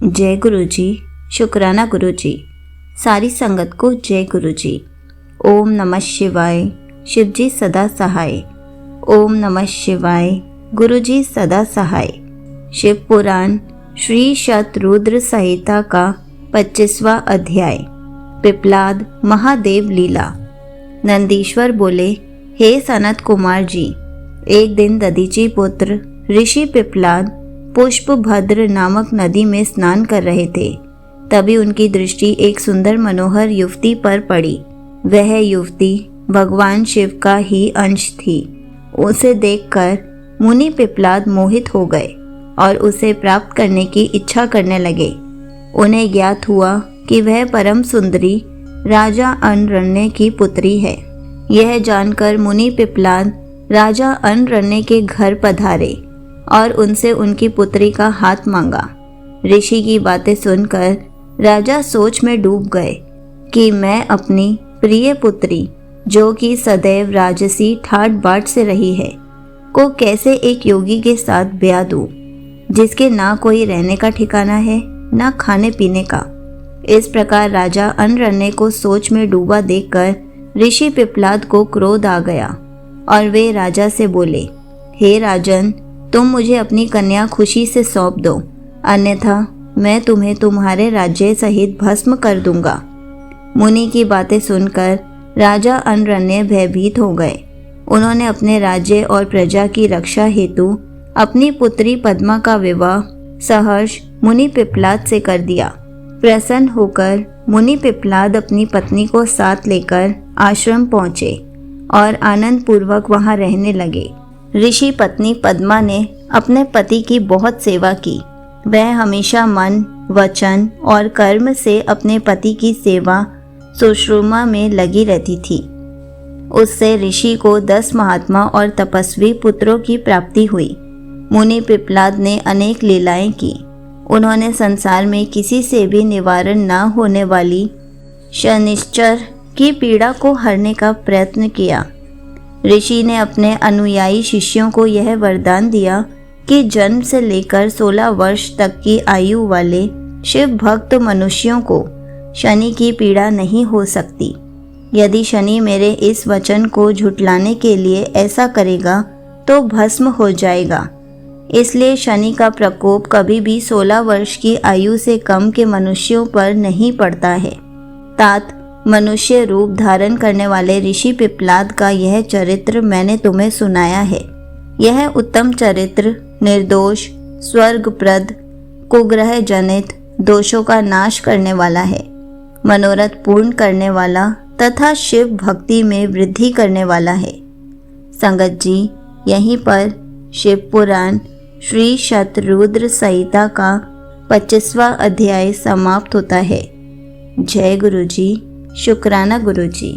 जय गुरु जी, शुक्राना गुरु जी। सारी संगत को जय गुरु जी। ओम नमः शिवाय, शिव जी सदा सहाय। ओम नमः शिवाय, गुरु जी सदा सहाय। शिव पुराण श्री शतरुद्र संहिता का 25वां अध्याय, पिपलाद महादेव लीला। नंदीश्वर बोले, हे सनत कुमार जी, एक दिन दधीची पुत्र ऋषि पिपलाद पुष्पभद्र नामक नदी में स्नान कर रहे थे। तभी उनकी दृष्टि एक सुंदर मनोहर युवती पर पड़ी। वह युवती भगवान शिव का ही अंश थी। उसे देखकर मुनि पिपलाद मोहित हो गए और उसे प्राप्त करने की इच्छा करने लगे। उन्हें ज्ञात हुआ कि वह परम सुंदरी राजा अनरण्य की पुत्री है। यह जानकर मुनि पिपलाद राजा अनरण्य के घर पधारे और उनसे उनकी पुत्री का हाथ मांगा। ऋषि की बातें सुनकर राजा सोच में डूब गए कि मैं अपनी प्रिय पुत्री, जो कि सदैव राजसी ठाट बाट से रही है, को कैसे एक योगी के साथ ब्याह दूं, जिसके ना कोई रहने का ठिकाना है ना खाने पीने का। इस प्रकार राजा अनरण्य को सोच में डूबा देखकर ऋषि पिपलाद को क्रोध आ गया और वे राजा से बोले, हे राजन, तुम मुझे अपनी कन्या खुशी से सौंप दो, अन्यथा मैं तुम्हें तुम्हारे राज्य सहित भस्म कर दूंगा। मुनि की बातें सुनकर राजा अनरण्य भयभीत हो गए। उन्होंने अपने राज्य और प्रजा की रक्षा हेतु अपनी पुत्री पद्मा का विवाह सहर्ष मुनि पिपलाद से कर दिया। प्रसन्न होकर मुनि पिपलाद अपनी पत्नी को साथ लेकर आश्रम पहुँचे और आनंद पूर्वक वहाँ रहने लगे। ऋषि पत्नी पद्मा ने अपने पति की बहुत सेवा की। वह हमेशा मन, वचन और कर्म से अपने पति की सेवा सुश्रुमा में लगी रहती थी। उससे ऋषि को 10 महात्मा और तपस्वी पुत्रों की प्राप्ति हुई। मुनि पिपलाद ने अनेक लीलाएं की। उन्होंने संसार में किसी से भी निवारण न होने वाली शनिश्चर की पीड़ा को हरने का प्रयत्न किया। ऋषि ने अपने अनुयायी शिष्यों को यह वरदान दिया कि जन्म से लेकर 16 वर्ष तक की आयु वाले शिव भक्त मनुष्यों को शनि की पीड़ा नहीं हो सकती। यदि शनि मेरे इस वचन को झुठलाने के लिए ऐसा करेगा तो भस्म हो जाएगा। इसलिए शनि का प्रकोप कभी भी 16 वर्ष की आयु से कम के मनुष्यों पर नहीं पड़ता है। तात मनुष्य रूप धारण करने वाले ऋषि पिपलाद का यह चरित्र मैंने तुम्हें सुनाया है। यह उत्तम चरित्र निर्दोष, स्वर्गप्रद, कुग्रह जनित दोषों का नाश करने वाला है, मनोरथ पूर्ण करने वाला तथा शिव भक्ति में वृद्धि करने वाला है। संगत जी, यहीं पर शिव पुराण श्री शतरुद्र संहिता का 25वां अध्याय समाप्त होता है। जय गुरु जी, शुक्राना गुरु जी।